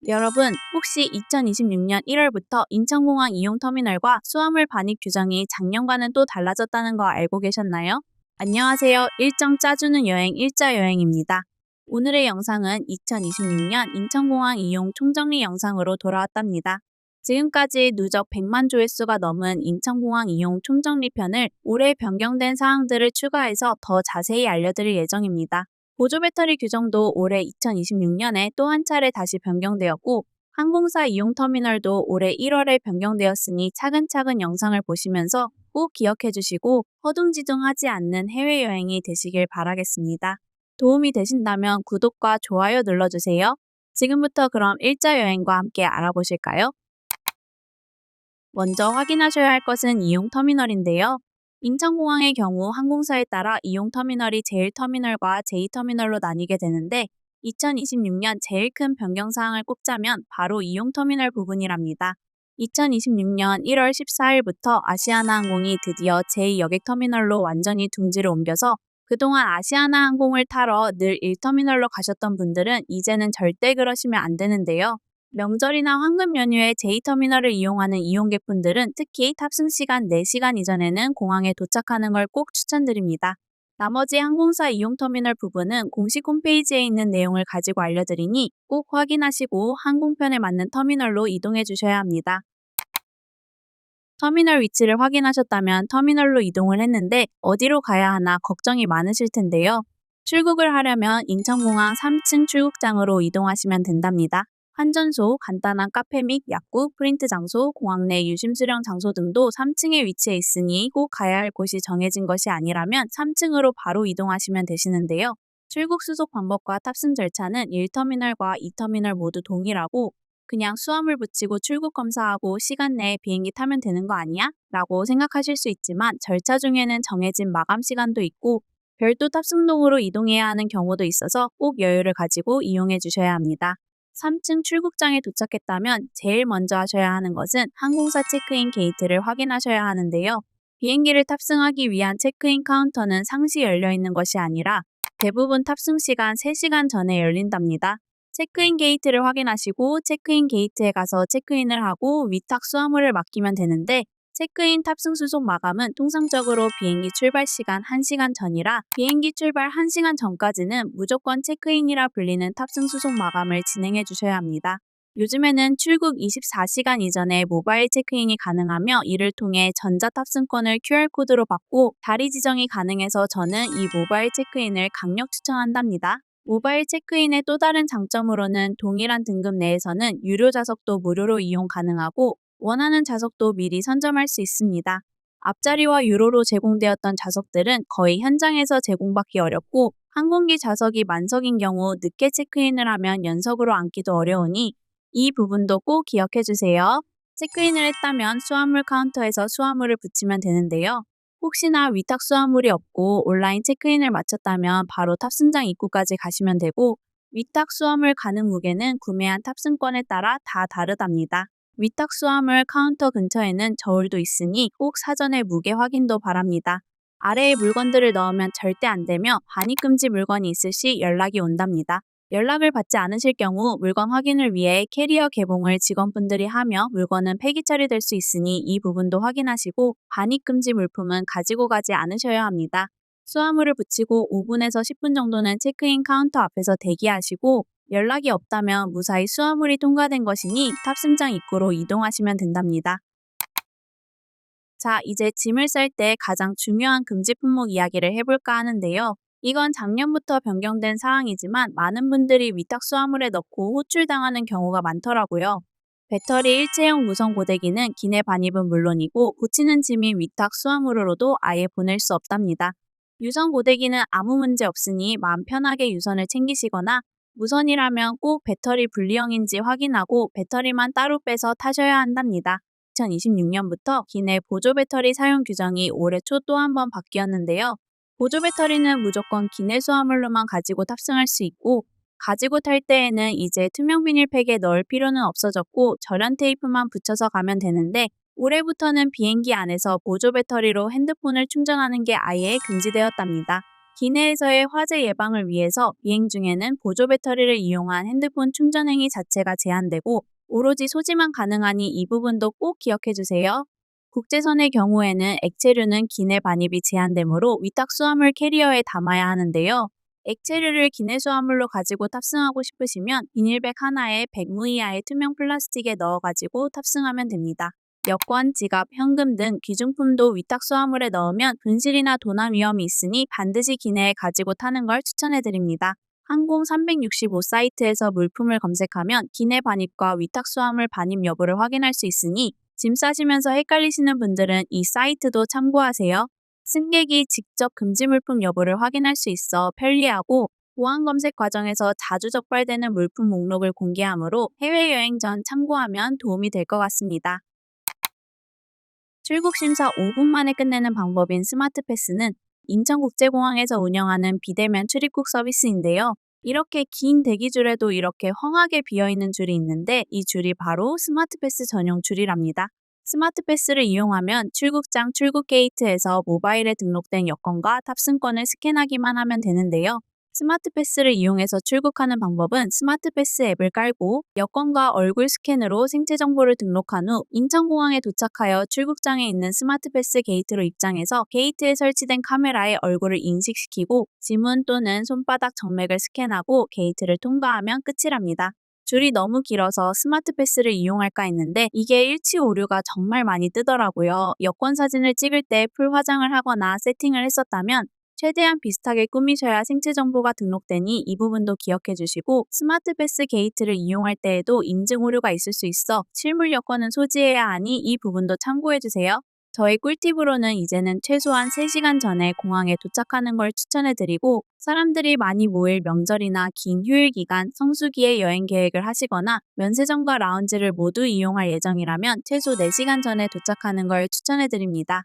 여러분, 혹시 2026년 1월부터 인천공항 이용터미널과 수화물 반입 규정이 작년과는 또 달라졌다는 거 알고 계셨나요? 안녕하세요. 일정 짜주는 여행 일자여행입니다. 오늘의 영상은 2026년 인천공항 이용 총정리 영상으로 돌아왔답니다. 지금까지 누적 100만 조회수가 넘은 인천공항 이용 총정리편을 올해 변경된 사항들을 추가해서 더 자세히 알려드릴 예정입니다. 보조 배터리 규정도 올해 2026년에 또 한 차례 다시 변경되었고, 항공사 이용 터미널도 올해 1월에 변경되었으니 차근차근 영상을 보시면서 꼭 기억해 주시고 허둥지둥하지 않는 해외여행이 되시길 바라겠습니다. 도움이 되신다면 구독과 좋아요 눌러주세요. 지금부터 그럼 일자여행과 함께 알아보실까요? 먼저 확인하셔야 할 것은 이용 터미널인데요. 인천공항의 경우 항공사에 따라 이용 터미널이 제1터미널과 제2터미널로 나뉘게 되는데 2026년 제일 큰 변경사항을 꼽자면 바로 이용 터미널 부분이랍니다. 2026년 1월 14일부터 아시아나항공이 드디어 제2여객터미널로 완전히 둥지를 옮겨서 그동안 아시아나항공을 타러 늘 1터미널로 가셨던 분들은 이제는 절대 그러시면 안 되는데요. 명절이나 황금 연휴에 제2터미널을 이용하는 이용객분들은 특히 탑승 시간 4시간 이전에는 공항에 도착하는 걸 꼭 추천드립니다. 나머지 항공사 이용터미널 부분은 공식 홈페이지에 있는 내용을 가지고 알려드리니 꼭 확인하시고 항공편에 맞는 터미널로 이동해 주셔야 합니다. 터미널 위치를 확인하셨다면 터미널로 이동을 했는데 어디로 가야 하나 걱정이 많으실 텐데요. 출국을 하려면 인천공항 3층 출국장으로 이동하시면 된답니다. 환전소, 간단한 카페 및 약국, 프린트 장소, 공항 내 유심 수령 장소 등도 3층에 위치해 있으니 꼭 가야 할 곳이 정해진 것이 아니라면 3층으로 바로 이동하시면 되시는데요. 출국 수속 방법과 탑승 절차는 1터미널과 2터미널 모두 동일하고 그냥 수화물 붙이고 출국 검사하고 시간 내에 비행기 타면 되는 거 아니야? 라고 생각하실 수 있지만 절차 중에는 정해진 마감 시간도 있고 별도 탑승동으로 이동해야 하는 경우도 있어서 꼭 여유를 가지고 이용해 주셔야 합니다. 3층 출국장에 도착했다면 제일 먼저 하셔야 하는 것은 항공사 체크인 게이트를 확인하셔야 하는데요. 비행기를 탑승하기 위한 체크인 카운터는 상시 열려 있는 것이 아니라 대부분 탑승 시간 3시간 전에 열린답니다. 체크인 게이트를 확인하시고 체크인 게이트에 가서 체크인을 하고 위탁 수화물을 맡기면 되는데 체크인 탑승 수속 마감은 통상적으로 비행기 출발 시간 1시간 전이라 비행기 출발 1시간 전까지는 무조건 체크인이라 불리는 탑승 수속 마감을 진행해 주셔야 합니다. 요즘에는 출국 24시간 이전에 모바일 체크인이 가능하며 이를 통해 전자 탑승권을 QR코드로 받고 자리 지정이 가능해서 저는 이 모바일 체크인을 강력 추천한답니다. 모바일 체크인의 또 다른 장점으로는 동일한 등급 내에서는 유료 좌석도 무료로 이용 가능하고 원하는 좌석도 미리 선점할 수 있습니다. 앞자리와 유료로 제공되었던 좌석들은 거의 현장에서 제공받기 어렵고 항공기 좌석이 만석인 경우 늦게 체크인을 하면 연석으로 앉기도 어려우니 이 부분도 꼭 기억해 주세요. 체크인을 했다면 수화물 카운터에서 수화물을 붙이면 되는데요. 혹시나 위탁 수화물이 없고 온라인 체크인을 마쳤다면 바로 탑승장 입구까지 가시면 되고 위탁 수화물 가능 무게는 구매한 탑승권에 따라 다 다르답니다. 위탁 수화물 카운터 근처에는 저울도 있으니 꼭 사전에 무게 확인도 바랍니다. 아래에 물건들을 넣으면 절대 안 되며 반입금지 물건이 있을 시 연락이 온답니다. 연락을 받지 않으실 경우 물건 확인을 위해 캐리어 개봉을 직원분들이 하며 물건은 폐기 처리될 수 있으니 이 부분도 확인하시고 반입금지 물품은 가지고 가지 않으셔야 합니다. 수화물을 붙이고 5분에서 10분 정도는 체크인 카운터 앞에서 대기하시고 연락이 없다면 무사히 수화물이 통과된 것이니 탑승장 입구로 이동하시면 된답니다. 자, 이제 짐을 쌀 때 가장 중요한 금지 품목 이야기를 해볼까 하는데요. 이건 작년부터 변경된 사항이지만 많은 분들이 위탁 수화물에 넣고 호출당하는 경우가 많더라고요. 배터리 일체형 무선 고데기는 기내 반입은 물론이고 붙이는 짐이 위탁 수화물로도 아예 보낼 수 없답니다. 유선 고데기는 아무 문제 없으니 마음 편하게 유선을 챙기시거나 무선이라면 꼭 배터리 분리형인지 확인하고 배터리만 따로 빼서 타셔야 한답니다. 2026년부터 기내 보조 배터리 사용 규정이 올해 초 또 한 번 바뀌었는데요. 보조 배터리는 무조건 기내 수화물로만 가지고 탑승할 수 있고 가지고 탈 때에는 이제 투명 비닐팩에 넣을 필요는 없어졌고 절연 테이프만 붙여서 가면 되는데 올해부터는 비행기 안에서 보조 배터리로 핸드폰을 충전하는 게 아예 금지되었답니다. 기내에서의 화재 예방을 위해서 비행 중에는 보조 배터리를 이용한 핸드폰 충전 행위 자체가 제한되고 오로지 소지만 가능하니 이 부분도 꼭 기억해 주세요. 국제선의 경우에는 액체류는 기내 반입이 제한되므로 위탁 수화물 캐리어에 담아야 하는데요. 액체류를 기내 수화물로 가지고 탑승하고 싶으시면 비닐백 하나에 100무 이하의 투명 플라스틱에 넣어가지고 탑승하면 됩니다. 여권, 지갑, 현금 등 귀중품도 위탁 수화물에 넣으면 분실이나 도난 위험이 있으니 반드시 기내에 가지고 타는 걸 추천해드립니다. 항공 365 사이트에서 물품을 검색하면 기내 반입과 위탁 수화물 반입 여부를 확인할 수 있으니 짐 싸시면서 헷갈리시는 분들은 이 사이트도 참고하세요. 승객이 직접 금지 물품 여부를 확인할 수 있어 편리하고 보안 검색 과정에서 자주 적발되는 물품 목록을 공개하므로 해외여행 전 참고하면 도움이 될 것 같습니다. 출국 심사 5분 만에 끝내는 방법인 스마트 패스는 인천국제공항에서 운영하는 비대면 출입국 서비스인데요. 이렇게 긴 대기줄에도 이렇게 헝하게 비어있는 줄이 있는데 이 줄이 바로 스마트 패스 전용 줄이랍니다. 스마트 패스를 이용하면 출국장 출국 게이트에서 모바일에 등록된 여권과 탑승권을 스캔하기만 하면 되는데요. 스마트 패스를 이용해서 출국하는 방법은 스마트 패스 앱을 깔고 여권과 얼굴 스캔으로 생체 정보를 등록한 후 인천공항에 도착하여 출국장에 있는 스마트 패스 게이트로 입장해서 게이트에 설치된 카메라에 얼굴을 인식시키고 지문 또는 손바닥 정맥을 스캔하고 게이트를 통과하면 끝이랍니다. 줄이 너무 길어서 스마트 패스를 이용할까 했는데 이게 일치 오류가 정말 많이 뜨더라고요. 여권 사진을 찍을 때 풀 화장을 하거나 세팅을 했었다면 최대한 비슷하게 꾸미셔야 생체 정보가 등록되니 이 부분도 기억해 주시고 스마트 패스 게이트를 이용할 때에도 인증 오류가 있을 수 있어 실물 여권은 소지해야 하니 이 부분도 참고해 주세요. 저희 꿀팁으로는 이제는 최소한 3시간 전에 공항에 도착하는 걸 추천해 드리고 사람들이 많이 모일 명절이나 긴 휴일 기간 성수기에 여행 계획을 하시거나 면세점과 라운지를 모두 이용할 예정이라면 최소 4시간 전에 도착하는 걸 추천해 드립니다.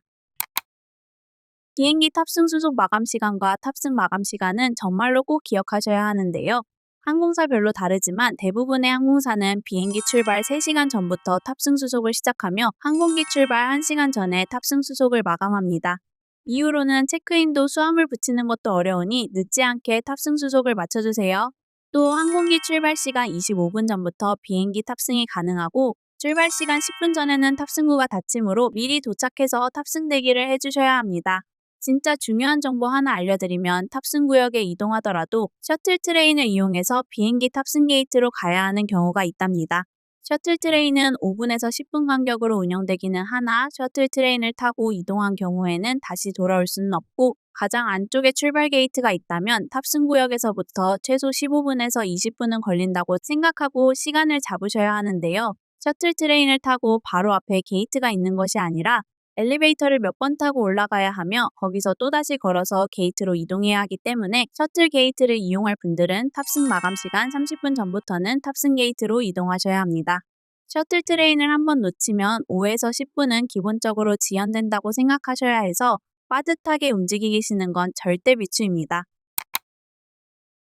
비행기 탑승 수속 마감 시간과 탑승 마감 시간은 정말로 꼭 기억하셔야 하는데요. 항공사별로 다르지만 대부분의 항공사는 비행기 출발 3시간 전부터 탑승 수속을 시작하며 항공기 출발 1시간 전에 탑승 수속을 마감합니다. 이후로는 체크인도 수화물 붙이는 것도 어려우니 늦지 않게 탑승 수속을 맞춰주세요. 또 항공기 출발 시간 25분 전부터 비행기 탑승이 가능하고 출발 시간 10분 전에는 탑승구가 닫히므로 미리 도착해서 탑승 대기를 해주셔야 합니다. 진짜 중요한 정보 하나 알려드리면 탑승 구역에 이동하더라도 셔틀 트레인을 이용해서 비행기 탑승 게이트로 가야 하는 경우가 있답니다. 셔틀 트레인은 5분에서 10분 간격으로 운영되기는 하나 셔틀 트레인을 타고 이동한 경우에는 다시 돌아올 수는 없고 가장 안쪽에 출발 게이트가 있다면 탑승 구역에서부터 최소 15분에서 20분은 걸린다고 생각하고 시간을 잡으셔야 하는데요. 셔틀 트레인을 타고 바로 앞에 게이트가 있는 것이 아니라 엘리베이터를 몇 번 타고 올라가야 하며 거기서 또다시 걸어서 게이트로 이동해야 하기 때문에 셔틀 게이트를 이용할 분들은 탑승 마감 시간 30분 전부터는 탑승 게이트로 이동하셔야 합니다. 셔틀 트레인을 한번 놓치면 5에서 10분은 기본적으로 지연된다고 생각하셔야 해서 빠듯하게 움직이시는 건 절대 비추입니다.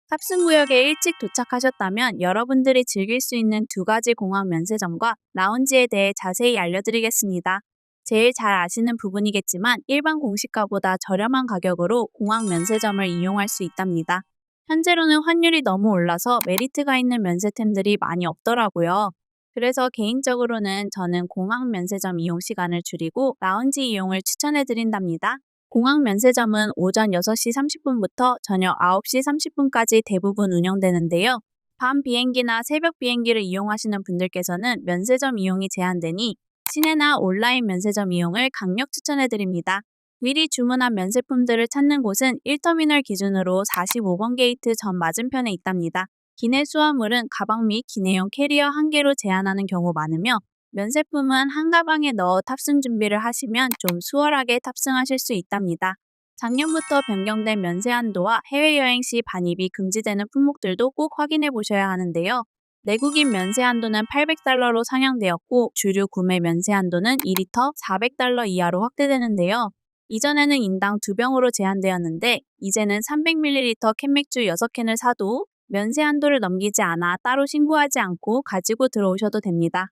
탑승 구역에 일찍 도착하셨다면 여러분들이 즐길 수 있는 2가지 공항 면세점과 라운지에 대해 자세히 알려드리겠습니다. 제일 잘 아시는 부분이겠지만 일반 공시가보다 저렴한 가격으로 공항 면세점을 이용할 수 있답니다. 현재로는 환율이 너무 올라서 메리트가 있는 면세템들이 많이 없더라고요. 그래서 개인적으로는 저는 공항 면세점 이용 시간을 줄이고 라운지 이용을 추천해 드린답니다. 공항 면세점은 오전 6시 30분부터 저녁 9시 30분까지 대부분 운영되는데요. 밤 비행기나 새벽 비행기를 이용하시는 분들께서는 면세점 이용이 제한되니 시내나 온라인 면세점 이용을 강력 추천해드립니다. 미리 주문한 면세품들을 찾는 곳은 1터미널 기준으로 45번 게이트 전 맞은편에 있답니다. 기내 수화물은 가방 및 기내용 캐리어 1개로 제한하는 경우 많으며 면세품은 한 가방에 넣어 탑승 준비를 하시면 좀 수월하게 탑승하실 수 있답니다. 작년부터 변경된 면세 한도와 해외여행 시 반입이 금지되는 품목들도 꼭 확인해 보셔야 하는데요. 내국인 면세 한도는 $800로 상향되었고 주류 구매 면세 한도는 2리터 400달러 이하로 확대되는데요. 이전에는 인당 2병으로 제한되었는데 이제는 300ml 캔맥주 6캔을 사도 면세 한도를 넘기지 않아 따로 신고하지 않고 가지고 들어오셔도 됩니다.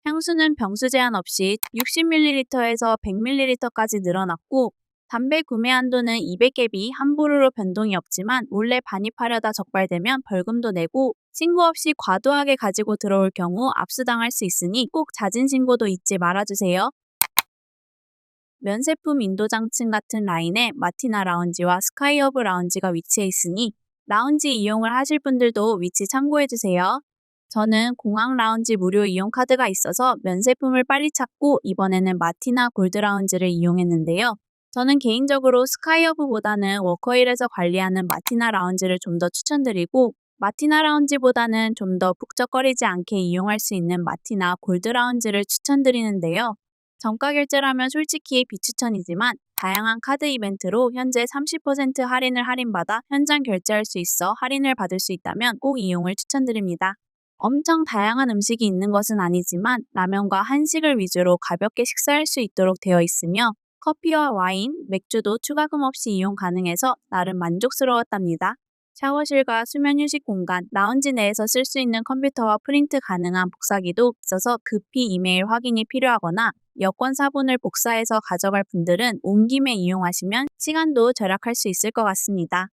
향수는 병수 제한 없이 60ml에서 100ml까지 늘어났고 담배 구매 한도는 200갭이 함부로로 변동이 없지만 몰래 반입하려다 적발되면 벌금도 내고 신고 없이 과도하게 가지고 들어올 경우 압수당할 수 있으니 꼭 자진 신고도 잊지 말아주세요. 면세품 인도장층 같은 라인에 마티나 라운지와 스카이허브 라운지가 위치해 있으니 라운지 이용을 하실 분들도 위치 참고해주세요. 저는 공항 라운지 무료 이용 카드가 있어서 면세품을 빨리 찾고 이번에는 마티나 골드 라운지를 이용했는데요. 저는 개인적으로 스카이허브보다는 워커힐에서 관리하는 마티나 라운지를 좀 더 추천드리고 마티나 라운지보다는 좀 더 북적거리지 않게 이용할 수 있는 마티나 골드 라운지를 추천드리는데요. 정가 결제라면 솔직히 비추천이지만 다양한 카드 이벤트로 현재 30% 할인을 할인받아 현장 결제할 수 있어 할인을 받을 수 있다면 꼭 이용을 추천드립니다. 엄청 다양한 음식이 있는 것은 아니지만 라면과 한식을 위주로 가볍게 식사할 수 있도록 되어 있으며 커피와 와인, 맥주도 추가금 없이 이용 가능해서 나름 만족스러웠답니다. 샤워실과 수면 휴식 공간, 라운지 내에서 쓸 수 있는 컴퓨터와 프린트 가능한 복사기도 있어서 급히 이메일 확인이 필요하거나 여권 사본을 복사해서 가져갈 분들은 온 김에 이용하시면 시간도 절약할 수 있을 것 같습니다.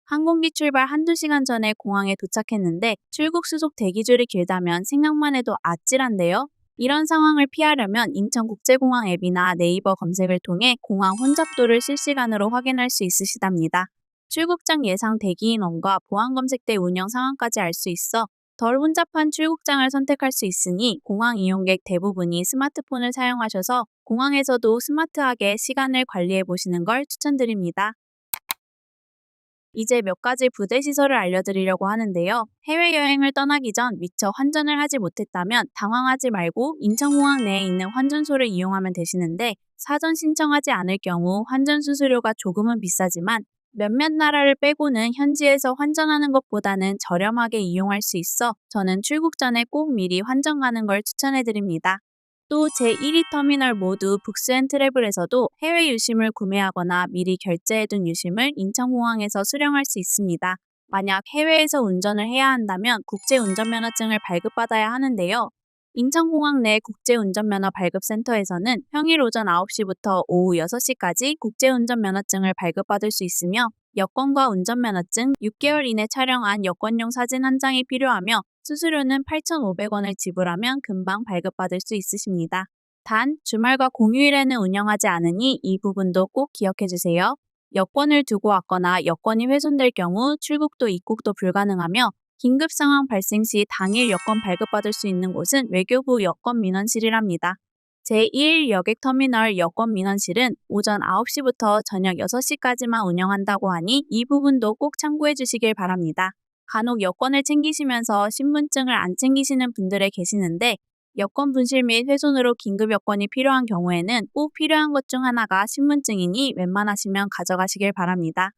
항공기 출발 한두 시간 전에 공항에 도착했는데 출국 수속 대기줄이 길다면 생각만 해도 아찔한데요. 이런 상황을 피하려면 인천국제공항 앱이나 네이버 검색을 통해 공항 혼잡도를 실시간으로 확인할 수 있으시답니다. 출국장 예상 대기 인원과 보안 검색대 운영 상황까지 알 수 있어 덜 혼잡한 출국장을 선택할 수 있으니 공항 이용객 대부분이 스마트폰을 사용하셔서 공항에서도 스마트하게 시간을 관리해 보시는 걸 추천드립니다. 이제 몇 가지 부대 시설을 알려드리려고 하는데요. 해외여행을 떠나기 전 미처 환전을 하지 못했다면 당황하지 말고 인천공항 내에 있는 환전소를 이용하면 되시는데 사전 신청하지 않을 경우 환전 수수료가 조금은 비싸지만 몇몇 나라를 빼고는 현지에서 환전하는 것보다는 저렴하게 이용할 수 있어 저는 출국 전에 꼭 미리 환전 가는 걸 추천해드립니다. 또 제1위 터미널 모두 북스앤트래블에서도 해외 유심을 구매하거나 미리 결제해둔 유심을 인천공항에서 수령할 수 있습니다. 만약 해외에서 운전을 해야 한다면 국제운전면허증을 발급받아야 하는데요. 인천공항 내 국제운전면허 발급센터에서는 평일 오전 9시부터 오후 6시까지 국제운전면허증을 발급받을 수 있으며 여권과 운전면허증 6개월 이내 촬영한 여권용 사진 한 장이 필요하며 수수료는 8,500원을 지불하면 금방 발급받을 수 있으십니다. 단, 주말과 공휴일에는 운영하지 않으니 이 부분도 꼭 기억해주세요. 여권을 두고 왔거나 여권이 훼손될 경우 출국도 입국도 불가능하며 긴급 상황 발생 시 당일 여권 발급받을 수 있는 곳은 외교부 여권민원실이랍니다. 제1 여객터미널 여권민원실은 오전 9시부터 저녁 6시까지만 운영한다고 하니 이 부분도 꼭 참고해 주시길 바랍니다. 간혹 여권을 챙기시면서 신분증을 안 챙기시는 분들이 계시는데 여권 분실 및 훼손으로 긴급 여권이 필요한 경우에는 꼭 필요한 것 중 하나가 신분증이니 웬만하시면 가져가시길 바랍니다.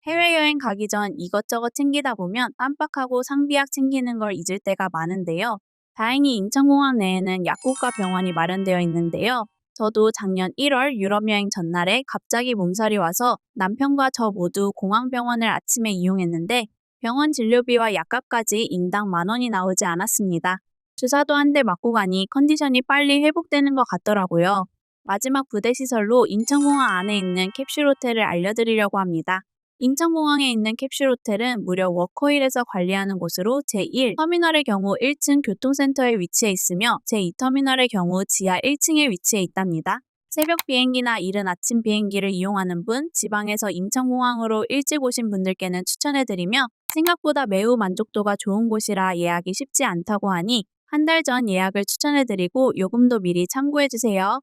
해외여행 가기 전 이것저것 챙기다 보면 깜빡하고 상비약 챙기는 걸 잊을 때가 많은데요. 다행히 인천공항 내에는 약국과 병원이 마련되어 있는데요. 저도 작년 1월 유럽여행 전날에 갑자기 몸살이 와서 남편과 저 모두 공항병원을 아침에 이용했는데 병원 진료비와 약값까지 인당 10,000원이 나오지 않았습니다. 주사도 한 대 맞고 가니 컨디션이 빨리 회복되는 것 같더라고요. 마지막 부대시설로 인천공항 안에 있는 캡슐 호텔을 알려드리려고 합니다. 인천공항에 있는 캡슐 호텔은 무려 워커힐에서 관리하는 곳으로 제1 터미널의 경우 1층 교통센터에 위치해 있으며 제2 터미널의 경우 지하 1층에 위치해 있답니다. 새벽 비행기나 이른 아침 비행기를 이용하는 분, 지방에서 인천공항으로 일찍 오신 분들께는 추천해드리며 생각보다 매우 만족도가 좋은 곳이라 예약이 쉽지 않다고 하니 한 달 전 예약을 추천해드리고 요금도 미리 참고해주세요.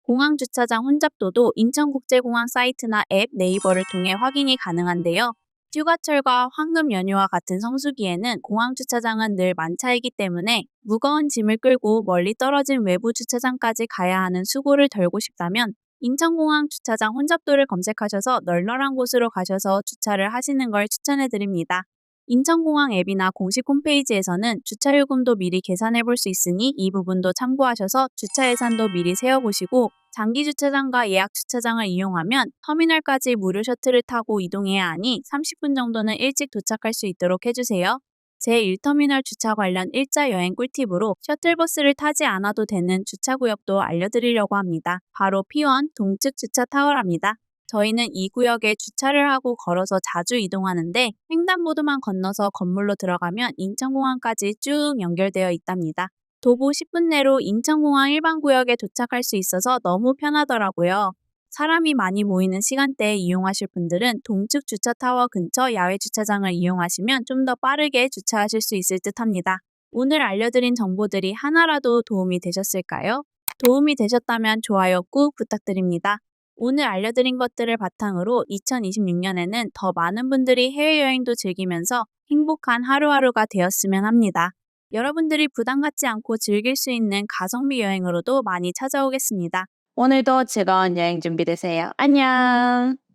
공항 주차장 혼잡도도 인천국제공항 사이트나 앱, 네이버를 통해 확인이 가능한데요. 휴가철과 황금 연휴와 같은 성수기에는 공항 주차장은 늘 만차이기 때문에 무거운 짐을 끌고 멀리 떨어진 외부 주차장까지 가야 하는 수고를 덜고 싶다면 인천공항 주차장 혼잡도를 검색하셔서 널널한 곳으로 가셔서 주차를 하시는 걸 추천해드립니다. 인천공항 앱이나 공식 홈페이지에서는 주차요금도 미리 계산해 볼 수 있으니 이 부분도 참고하셔서 주차 예산도 미리 세워보시고 장기 주차장과 예약 주차장을 이용하면 터미널까지 무료 셔틀을 타고 이동해야 하니 30분 정도는 일찍 도착할 수 있도록 해주세요. 제1터미널 주차 관련 일자 여행 꿀팁으로 셔틀버스를 타지 않아도 되는 주차구역도 알려드리려고 합니다. 바로 P1 동측 주차 타워랍니다. 저희는 이 구역에 주차를 하고 걸어서 자주 이동하는데 횡단보도만 건너서 건물로 들어가면 인천공항까지 쭉 연결되어 있답니다. 도보 10분 내로 인천공항 일반 구역에 도착할 수 있어서 너무 편하더라고요. 사람이 많이 모이는 시간대에 이용하실 분들은 동측 주차타워 근처 야외 주차장을 이용하시면 좀 더 빠르게 주차하실 수 있을 듯 합니다. 오늘 알려드린 정보들이 하나라도 도움이 되셨을까요? 도움이 되셨다면 좋아요 꾹 부탁드립니다. 오늘 알려드린 것들을 바탕으로 2026년에는 더 많은 분들이 해외여행도 즐기면서 행복한 하루하루가 되었으면 합니다. 여러분들이 부담 갖지 않고 즐길 수 있는 가성비 여행으로도 많이 찾아오겠습니다. 오늘도 즐거운 여행 준비되세요. 안녕!